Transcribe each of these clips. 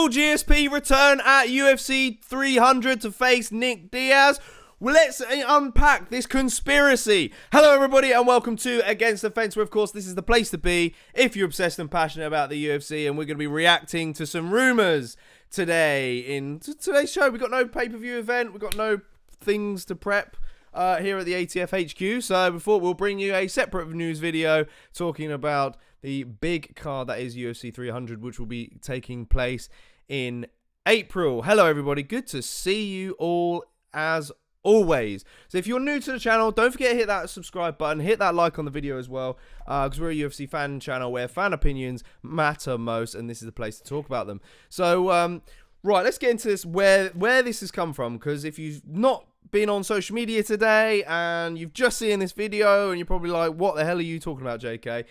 Will GSP return at UFC 300 to face Nick Diaz? Well, let's unpack this conspiracy. Hello, everybody, and welcome to Against the Fence, where, of course, this is the place to be if you're obsessed and passionate about the UFC, and we're going to be reacting to some rumours today. In today's show, we've got no pay-per-view event, we've got no things to prep here at the ATF HQ, so before we'll bring you a separate news video talking about the big card that is UFC 300, which will be taking place in April. Hello, everybody. Good to see you all as always. So if you're new to the channel, don't forget to hit that subscribe button, hit that like on the video as well, because we're a UFC fan channel where fan opinions matter most, and this is the place to talk about them. So right, let's get into this, where this has come from, because if you've not been on social media today and you've just seen this video and you're probably like, what the hell are you talking about, JK?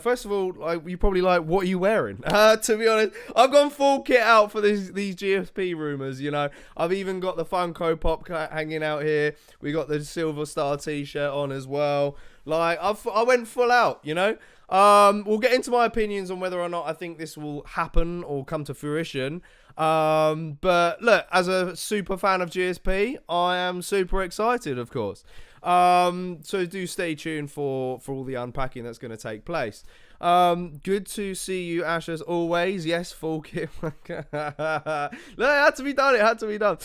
First of all, you're probably like, what are you wearing? To be honest, I've gone full kit out for these GSP rumours, you know. I've even got the Funko Pop hanging out here. We got the Silva Star t-shirt on as well. Like, I went full out, you know. We'll get into my opinions on whether or not I think this will happen or come to fruition. But look, as a super fan of GSP, I am super excited, of course. So do stay tuned for all the unpacking that's going to take place. Good to see you, Ash, as always. Yes, full kit. Look, it had to be done. It had to be done.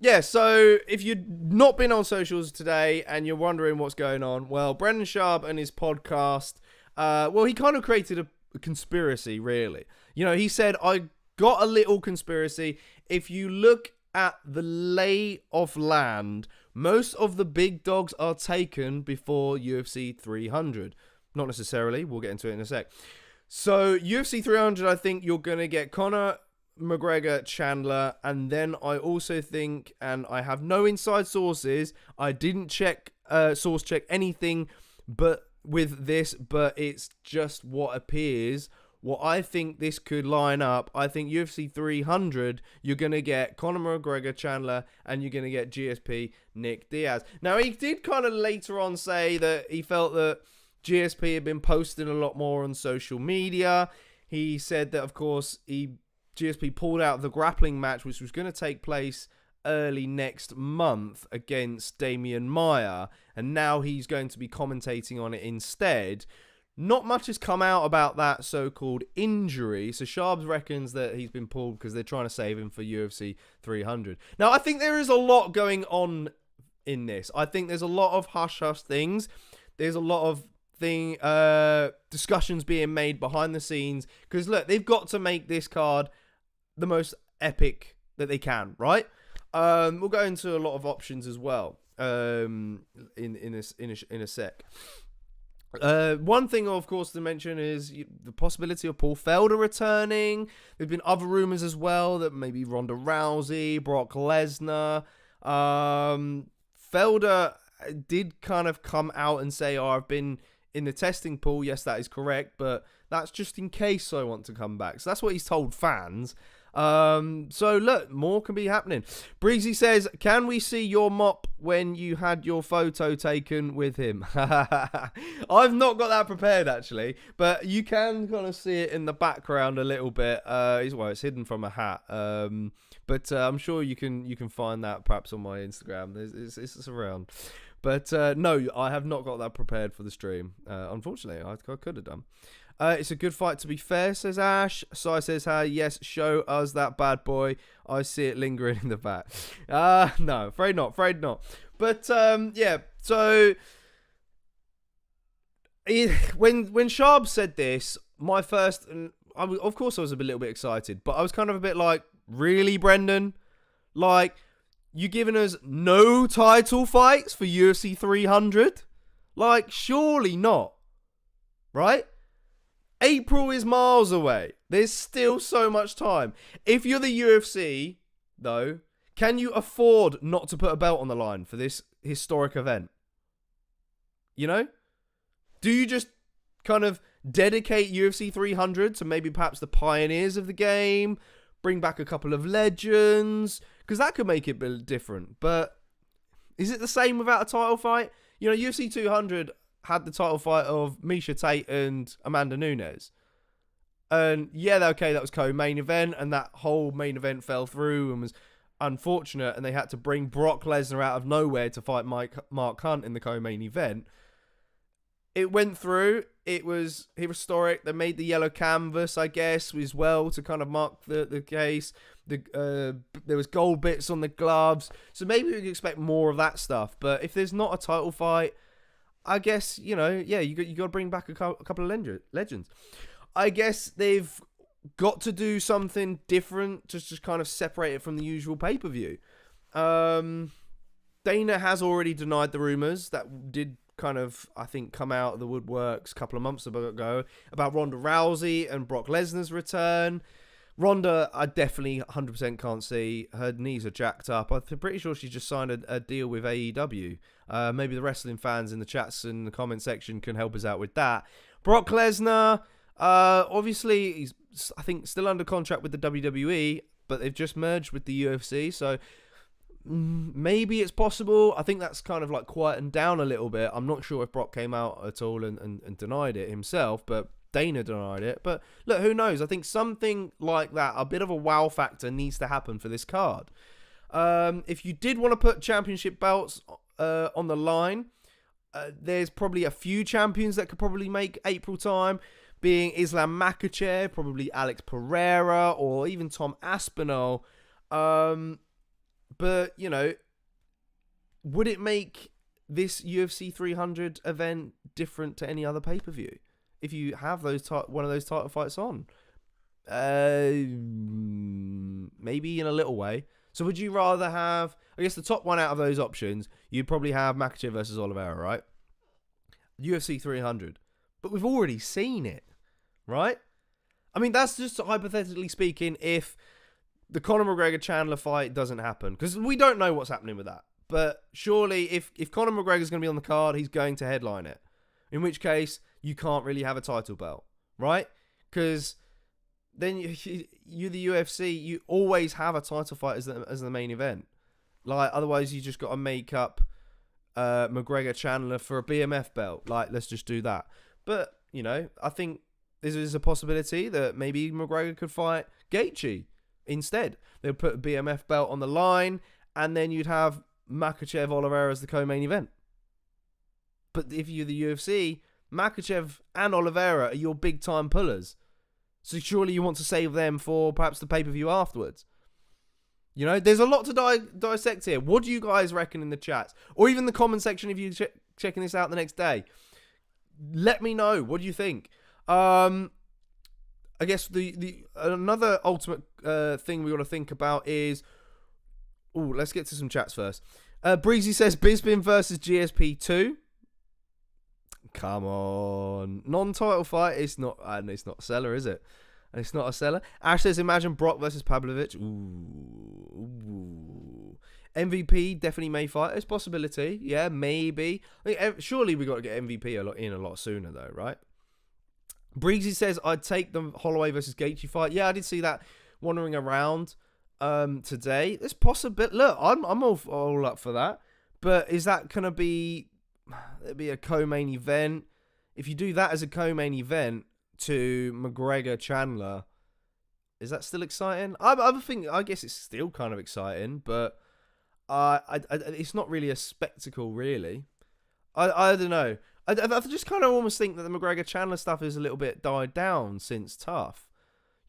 Yeah, so if you've not been on socials today and you're wondering what's going on, well, Brendan Schaub and his podcast, well, he kind of created a conspiracy, really. You know, he said, I got a little conspiracy. If you look at the lay of land, most of the big dogs are taken before UFC 300. Not necessarily. We'll get into it in a sec. So UFC 300, I think you're going to get Conor McGregor, Chandler, and then I also think, and I have no inside sources, I didn't check source check anything but with this, but it's just what appears. What I think this could line up, I think UFC 300, you're going to get Conor McGregor, Chandler, and you're going to get GSP, Nick Diaz. Now, he did kind of later on say that he felt that GSP had been posting a lot more on social media. He said that, of course, GSP pulled out the grappling match, which was going to take place early next month against Damian Maia, and now he's going to be commentating on it instead. Not much has come out about that so-called injury, so Schaub reckons that he's been pulled because they're trying to save him for UFC 300. Now, I think there is a lot going on in this. I think there's a lot of hush-hush things. There's a lot of discussions being made behind the scenes, because, look, they've got to make this card the most epic that they can, right? We'll go into a lot of options as well in a sec. One thing, of course, to mention is the possibility of Paul Felder returning. There's been other rumors as well that maybe Ronda Rousey, Brock Lesnar. Felder did kind of come out and say, oh, I've been in the testing pool. Yes, that is correct, but that's just in case I want to come back. So that's what he's told fans. So look, more can be happening. Breezy says, can we see your mop when you had your photo taken with him? I've not got that prepared, actually, but you can kind of see it in the background a little bit. It's hidden from a hat. But I'm sure you can find that perhaps on my Instagram. It's around. But no, I have not got that prepared for the stream. Unfortunately, I could have done. It's a good fight, to be fair, says Ash. Sai says, yes, show us that bad boy. I see it lingering in the back. No, afraid not. But, yeah, so when Schaub said this, my first, of course I was a little bit excited, but I was kind of a bit like, really, Brendan? Like, you giving us no title fights for UFC 300? Like, surely not. Right? April is miles away. There's still so much time. If you're the UFC, though, can you afford not to put a belt on the line for this historic event? You know? Do you just kind of dedicate UFC 300 to maybe perhaps the pioneers of the game? Bring back a couple of legends? Because that could make it a bit different. But is it the same without a title fight? You know, UFC 200 had the title fight of Miesha Tate and Amanda Nunes. And yeah, okay, that was co-main event, and that whole main event fell through and was unfortunate, and they had to bring Brock Lesnar out of nowhere to fight Mark Hunt in the co-main event. It went through. It was historic. They made the yellow canvas, I guess, as well to kind of mark the case. There was gold bits on the gloves, so maybe we could expect more of that stuff. But if there's not a title fight, I guess, you got to bring back a couple of legends. I guess they've got to do something different to just kind of separate it from the usual pay-per-view. Dana has already denied the rumors that did kind of, I think, come out of the woodworks a couple of months ago about Ronda Rousey and Brock Lesnar's return. Ronda, I definitely 100% can't see. Her knees are jacked up. I'm pretty sure she just signed a deal with AEW. Maybe the wrestling fans in the chats and the comment section can help us out with that. Brock Lesnar, obviously, he's, I think, still under contract with the WWE, but they've just merged with the UFC, so maybe it's possible. I think that's kind of like quietened down a little bit. I'm not sure if Brock came out at all and denied it himself, but Dana denied it. But look, who knows? I think something like that, a bit of a wow factor, needs to happen for this card. If you did want to put championship belts on the line, there's probably a few champions that could probably make April time, being Islam Makhachev, probably Alex Pereira, or even Tom Aspinall. But, would it make this UFC 300 event different to any other pay-per-view if you have one of those title fights on? Maybe in a little way. So would you rather have, I guess the top one out of those options, you'd probably have Makhachev versus Oliveira, right? UFC 300. But we've already seen it, right? I mean, that's just hypothetically speaking if the Conor McGregor-Chandler fight doesn't happen. Because we don't know what's happening with that. But surely, if Conor McGregor's going to be on the card, he's going to headline it. In which case, you can't really have a title belt, right? Because then you the UFC, you always have a title fight as the main event. Like, otherwise, you just got to make up McGregor-Chandler for a BMF belt. Like, let's just do that. But, I think this is a possibility that maybe McGregor could fight Gaethje. Instead, they'll put a BMF belt on the line, and then you'd have Makhachev Oliveira as the co-main event. But if you're the UFC, Makhachev and Oliveira are your big-time pullers. So surely you want to save them for perhaps the pay-per-view afterwards. There's a lot to dissect here. What do you guys reckon in the chats? Or even the comment section if you're checking this out the next day. Let me know. What do you think? I guess the another ultimate thing we got to think about is... let's get to some chats first. Breezy says Bisping versus GSP 2. Come on. Non-title fight. It's not a seller, is it? It's not a seller. Ash says imagine Brock versus Pavlovich. Ooh. MVP definitely may fight. It's a possibility. Yeah, maybe. Surely we got to get MVP a lot sooner though, right? Breezy says, I'd take the Holloway versus Gaethje fight. Yeah, I did see that wandering around today. There's possibility. Look, I'm all up for that. But is that going to be a co-main event? If you do that as a co-main event to McGregor-Chandler, is that still exciting? I guess it's still kind of exciting, but it's not really a spectacle, really. I don't know. I just kind of almost think that the McGregor-Chandler stuff is a little bit died down since Tough.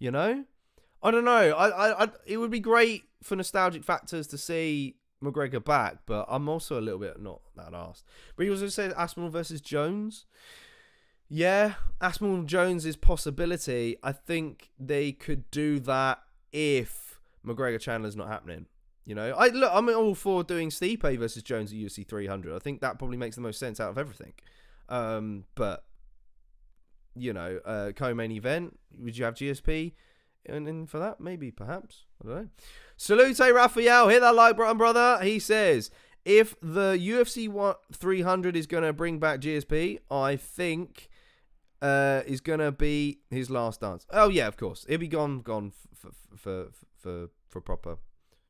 I don't know. It would be great for nostalgic factors to see McGregor back, but I'm also a little bit not that arsed. But he also said Aspinall versus Jones. Yeah, Aspinall Jones is possibility. I think they could do that if McGregor-Chandler's not happening. I'm all for doing Stipe versus Jones at UFC 300. I think that probably makes the most sense out of everything. But co-main event, would you have GSP in for that? Maybe, perhaps. I don't know. Salute Raphael, hit that like button, brother. He says, if the UFC 300 is going to bring back GSP, I think is going to be his last dance. Oh yeah, of course. He'll be gone for proper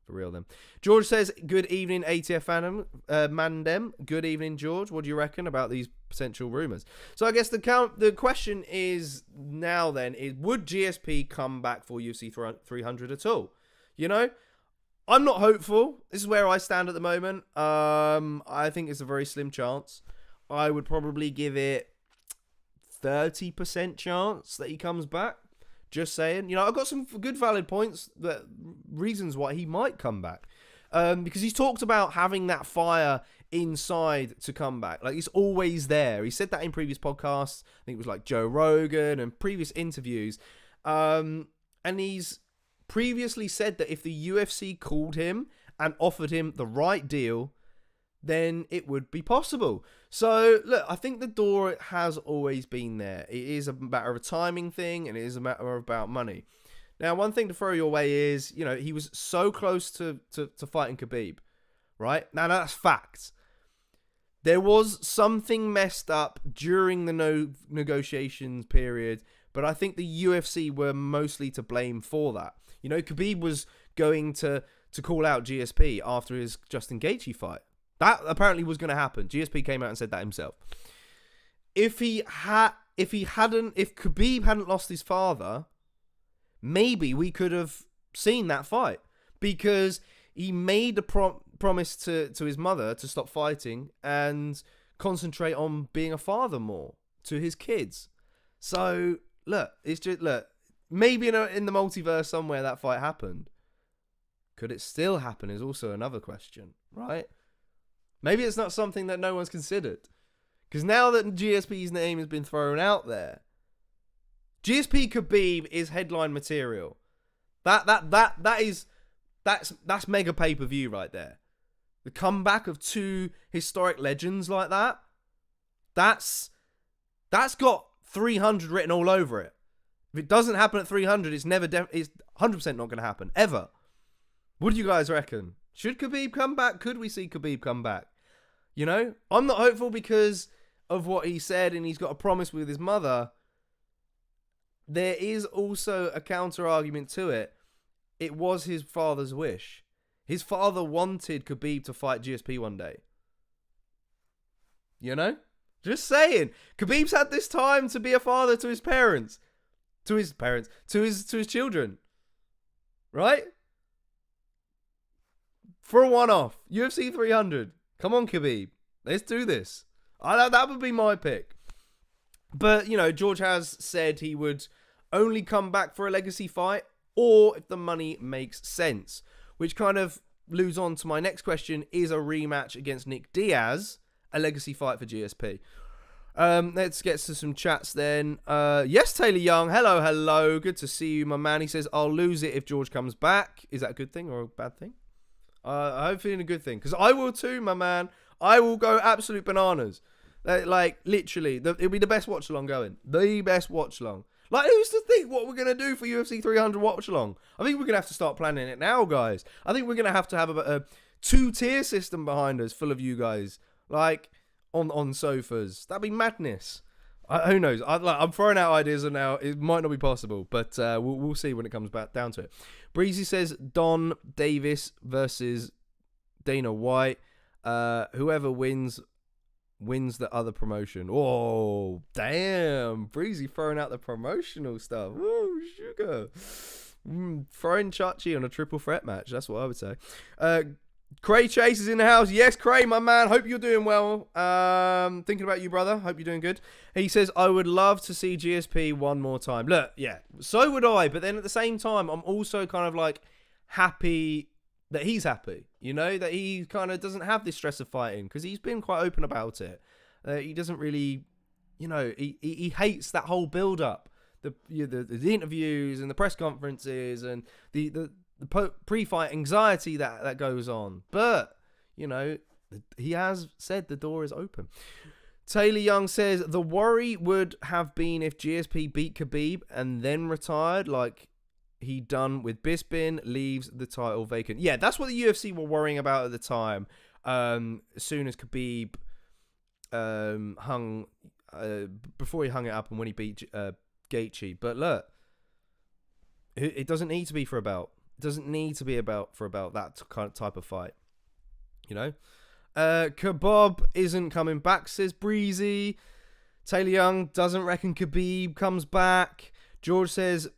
For real, then. George says, good evening, ATF Mandem. Good evening, George. What do you reckon about these potential rumours? So I guess the question is now then, is would GSP come back for UFC 300 at all? You know, I'm not hopeful. This is where I stand at the moment. I think it's a very slim chance. I would probably give it 30% chance that he comes back. Just saying. You know, I've got some good valid points, reasons why he might come back. Because he's talked about having that fire inside to come back. Like, it's always there. He said that in previous podcasts. I think it was like Joe Rogan and previous interviews. And he's previously said that if the UFC called him and offered him the right deal, then it would be possible. So, look, I think the door has always been there. It is a matter of a timing thing, and it is a matter about money. Now, one thing to throw your way is, you know, he was so close to fighting Khabib, right? Now, that's facts. There was something messed up during the negotiations period, but I think the UFC were mostly to blame for that. You know, Khabib was going to call out GSP after his Justin Gaethje fight. That apparently was going to happen. GSP came out and said that himself. If Khabib hadn't lost his father, maybe we could have seen that fight, because he made a promise to his mother to stop fighting and concentrate on being a father more to his kids. So look, maybe in the multiverse somewhere that fight happened. Could it still happen is also another question, right? Maybe it's not something that no one's considered. Because now that GSP's name has been thrown out there, GSP Khabib is headline material. That's mega pay-per-view right there. The comeback of two historic legends like that, that's got 300 written all over it. If it doesn't happen at 300, it's 100% not going to happen, ever. What do you guys reckon? Should Khabib come back? Could we see Khabib come back? You know, I'm not hopeful because of what he said, and he's got a promise with his mother. There is also a counter argument to it. It was his father's wish. His father wanted Khabib to fight GSP one day. You know? Just saying. Khabib's had this time to be a father to his parents. To his children. Right? For a one-off. UFC 300. Come on, Khabib. Let's do this. That would be my pick. But, you know, George has said he would only come back for a legacy fight, or if the money makes sense. Which kind of leads on to my next question. Is a rematch against Nick Diaz a legacy fight for GSP? Let's get to some chats then. Yes, Taylor Young. Hello. Good to see you, my man. He says, I'll lose it if George comes back. Is that a good thing or a bad thing? I hope it's a good thing, because I will too, my man. I will go absolute bananas. Like, literally, it'll be the best watch along going. The best watch along. Like, who's to think what we're going to do for UFC 300 watch along? I think we're going to have to start planning it now, guys. I think we're going to have a 2-tier system behind us full of you guys. Like, on sofas. That'd be madness. Who knows? I'm throwing out ideas and now it might not be possible, but we'll see when it comes back down to it. Breezy says Don Davis versus Dana White. Whoever wins the other promotion. Oh, damn. Breezy throwing out the promotional stuff. Woo, sugar. Throwing Chachi on a triple threat match. That's what I would say. Cray Chase is in the house. Yes, Cray, my man. Hope you're doing well. Thinking about you, brother. Hope you're doing good. He says, I would love to see GSP one more time. Look, yeah, so would I. But then at the same time, I'm also kind of like happy that he's happy. You know, that he kind of doesn't have this stress of fighting, because he's been quite open about it. He doesn't really, you know, he hates that whole build-up. The interviews and the press conferences and the pre-fight anxiety that goes on. But, you know, he has said the door is open. Taylor Young says, the worry would have been if GSP beat Khabib and then retired like he done with Bisping, leaves the title vacant. Yeah, that's what the UFC were worrying about at the time. As soon as Khabib before he hung it up and when he beat Gaethje. But look, it doesn't need to be for a belt. Doesn't need to be about that kind of type of fight. You know? Khabib isn't coming back, says Breezy. Taylor Young doesn't reckon Khabib comes back. George says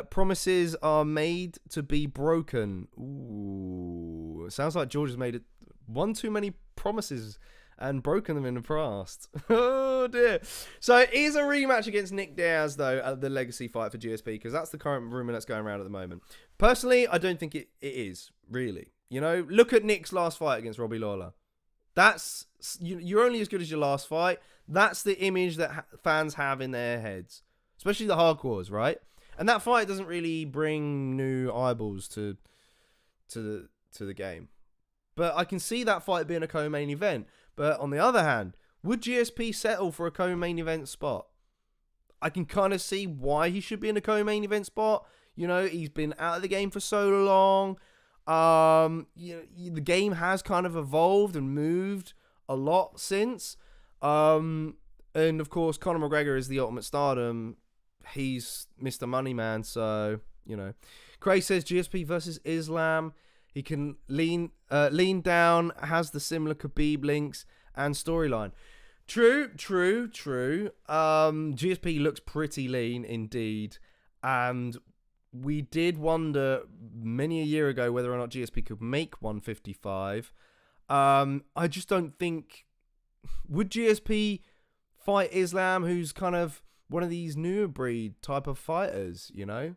promises are made to be broken. Ooh, sounds like George has made one too many promises and broken them in the past. Oh dear. So it is a rematch against Nick Diaz though at the legacy fight for GSP, because that's the current rumor that's going around at the moment. Personally, I don't think it is really. You know, look at Nick's last fight against Robbie Lawler. That's you're only as good as your last fight. That's the image that fans have in their heads, especially the hardcores, right? And that fight doesn't really bring new eyeballs to the game. But I can see that fight being a co-main event. But on the other hand, would GSP settle for a co-main event spot? I can kind of see why he should be in a co-main event spot. You know, he's been out of the game for so long. The game has kind of evolved and moved a lot since. And of course, Conor McGregor is the ultimate stardom. He's Mr. Moneyman, so, you know. Craig says GSP versus Islam. He can lean down, has the similar Khabib links and storyline. True. GSP looks pretty lean indeed. And we did wonder many a year ago whether or not GSP could make 155. I just don't think... Would GSP fight Islam, who's kind of one of these newer breed type of fighters, you know?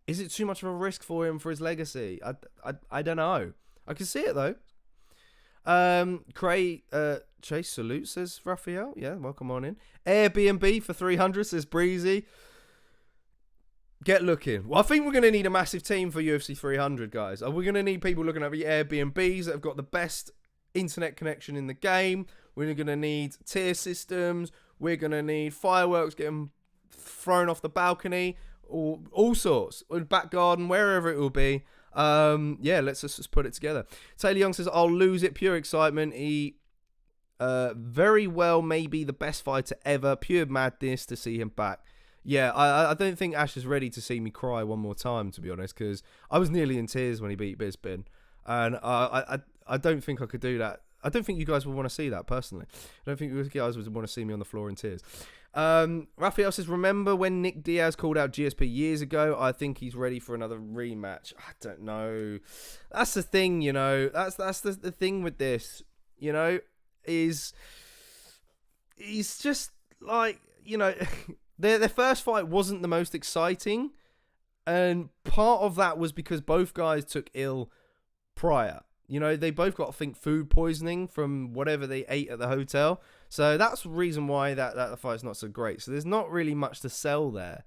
Is it too much of a risk for him for his legacy? I don't know. I can see it though. Chase salute, says Raphael. Yeah, welcome on in. Airbnb for 300, says Breezy. Get looking. Well, I think we're going to need a massive team for UFC 300, guys. We're going to need people looking at the Airbnbs that have got the best internet connection in the game. We're going to need tier systems. We're going to need fireworks getting thrown off the balcony. All sorts. Or back garden, wherever it will be. Let's just put it together. Taylor Young says, I'll lose it. Pure excitement. He very well may be the best fighter ever. Pure madness to see him back. Yeah, I don't think Ash is ready to see me cry one more time, to be honest, because I was nearly in tears when he beat Bisping. And I don't think I could do that. I don't think you guys would want to see that, personally. I don't think you guys would want to see me on the floor in tears. Raphael says, remember when Nick Diaz called out GSP years ago? I think he's ready for another rematch. I don't know. That's the thing, you know. That's the thing with this, you know, is he's just like, you know, their first fight wasn't the most exciting. And part of that was because both guys took ill prior. You know, they both got, I think, food poisoning from whatever they ate at the hotel. So that's the reason why that fight's not so great. So there's not really much to sell there.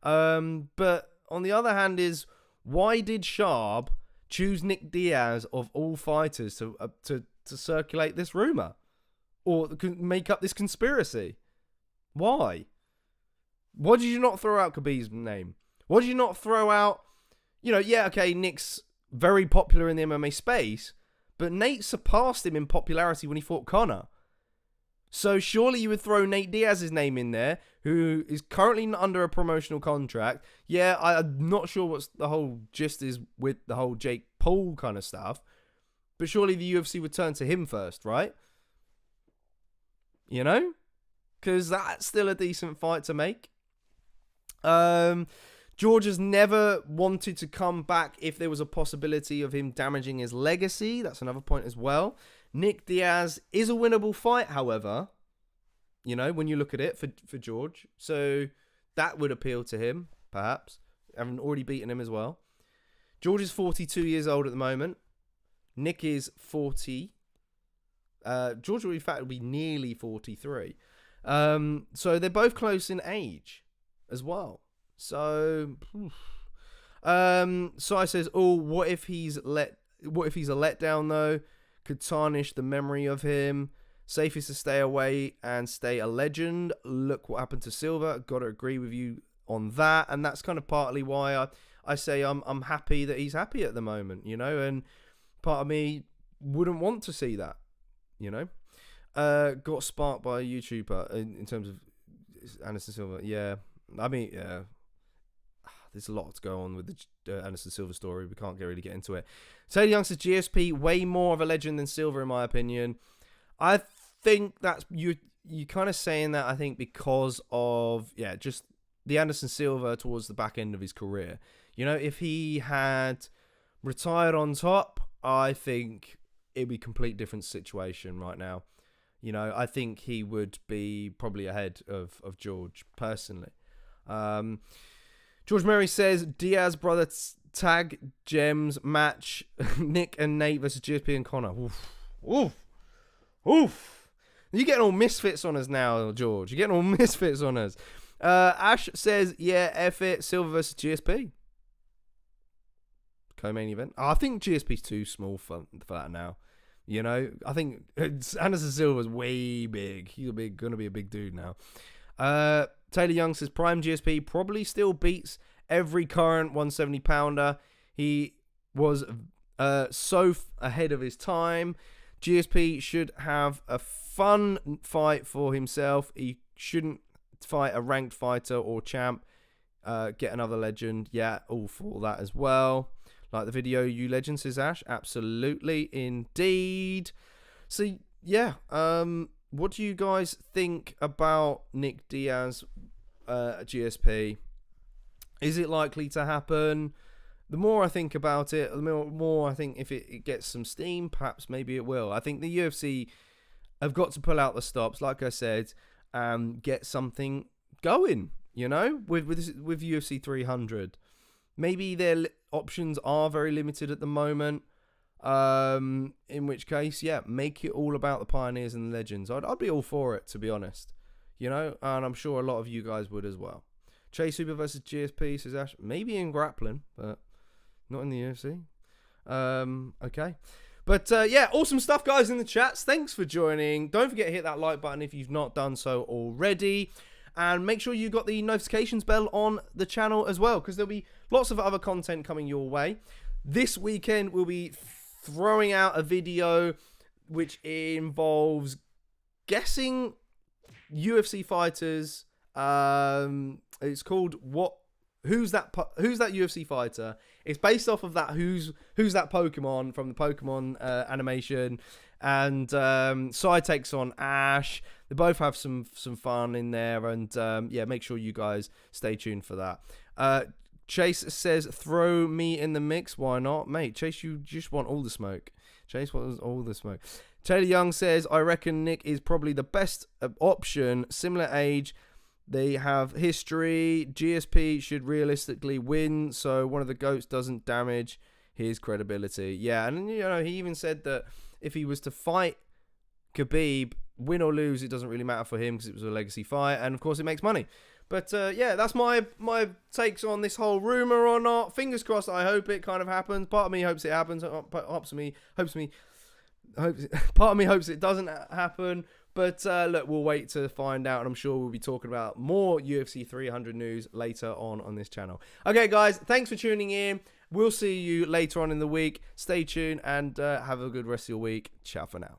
But on the other hand is, why did Sharp choose Nick Diaz of all fighters to circulate this rumor? Or make up this conspiracy? Why? Why did you not throw out Khabib's name? Why did you not throw out, you know, yeah, okay, Nick's very popular in the MMA space, but Nate surpassed him in popularity when he fought Conor. So surely you would throw Nate Diaz's name in there, who is currently under a promotional contract. Yeah, I'm not sure what the whole gist is with the whole Jake Paul kind of stuff, but surely the UFC would turn to him first, right? You know? Because that's still a decent fight to make. George has never wanted to come back if there was a possibility of him damaging his legacy. That's another point as well. Nick Diaz is a winnable fight, however, you know, when you look at it for George. So that would appeal to him, perhaps. Having already beaten him as well. George is 42 years old at the moment. Nick is 40. George, in fact, will be nearly 43. So they're both close in age as well. So, Sai says, "Oh, what if he's a letdown though? Could tarnish the memory of him. Safest to stay away and stay a legend. Look what happened to Silva. Got to agree with you on that, and that's kind of partly why I say I'm happy that he's happy at the moment, you know. And part of me wouldn't want to see that, you know. Got sparked by a YouTuber in terms of Anderson Silva. Yeah, I mean, yeah." there's a lot to go on with the Anderson Silva story. We can't really get into it. Taylor Young says GSP way more of a legend than Silva, in my opinion. I think that's you kind of saying that, I think, because of just the Anderson Silva towards the back end of his career. You know, if he had retired on top, I think it'd be a complete different situation right now. You know, I think he would be probably ahead of George, personally. George Murray says, Diaz brother tag gems match Nick and Nate versus GSP and Connor. Oof. Oof. Oof. You're getting all misfits on us now, George. You're getting all misfits on us. Ash says, yeah, F it. Silva versus GSP. Co-main event. I think GSP's too small for that now. You know, I think Anderson Silva's way big. He's going to be a big dude now. Taylor Young says prime GSP probably still beats every current 170-pounder. He was so ahead of his time. GSP should have a fun fight for himself. He shouldn't fight a ranked fighter or champ. Get another legend. Yeah, all for that as well. Like the video, you legend, says Ash. Absolutely, indeed. So, yeah. What do you guys think about Nick Diaz at GSP? Is it likely to happen? The more I think about it, the more I think if it gets some steam, perhaps maybe it will. I think the UFC have got to pull out the stops, like I said, and get something going, you know, with UFC 300. Maybe their options are very limited at the moment. In which case, yeah, make it all about the pioneers and the legends. I'd be all for it, to be honest. You know, and I'm sure a lot of you guys would as well. Chase Super versus GSP, says Ash. Maybe in grappling, but not in the UFC. Okay. But, yeah, awesome stuff, guys, in the chats. Thanks for joining. Don't forget to hit that like button if you've not done so already. And make sure you got the notifications bell on the channel as well, because there'll be lots of other content coming your way. This weekend, we'll be throwing out a video which involves guessing UFC fighters. It's called Who's that UFC fighter? It's based off of that Who's that Pokemon from the Pokemon animation, and Sai takes on Ash. They both have some fun in there, and yeah, make sure you guys stay tuned for that. Chase says, throw me in the mix. Why not? Mate, Chase, you just want all the smoke. Chase wants all the smoke. Taylor Young says, I reckon Nick is probably the best option. Similar age. They have history. GSP should realistically win, so one of the GOATs doesn't damage his credibility. Yeah, and you know, he even said that if he was to fight Khabib, win or lose, it doesn't really matter for him because it was a legacy fight, and of course it makes money. But yeah, that's my takes on this whole rumor or not. Fingers crossed. I hope it kind of happens. Part of me hopes it happens. Part of me hopes it doesn't happen. But look, we'll wait to find out, and I'm sure we'll be talking about more UFC 300 news later on this channel. Okay, guys, thanks for tuning in. We'll see you later on in the week. Stay tuned and have a good rest of your week. Ciao for now.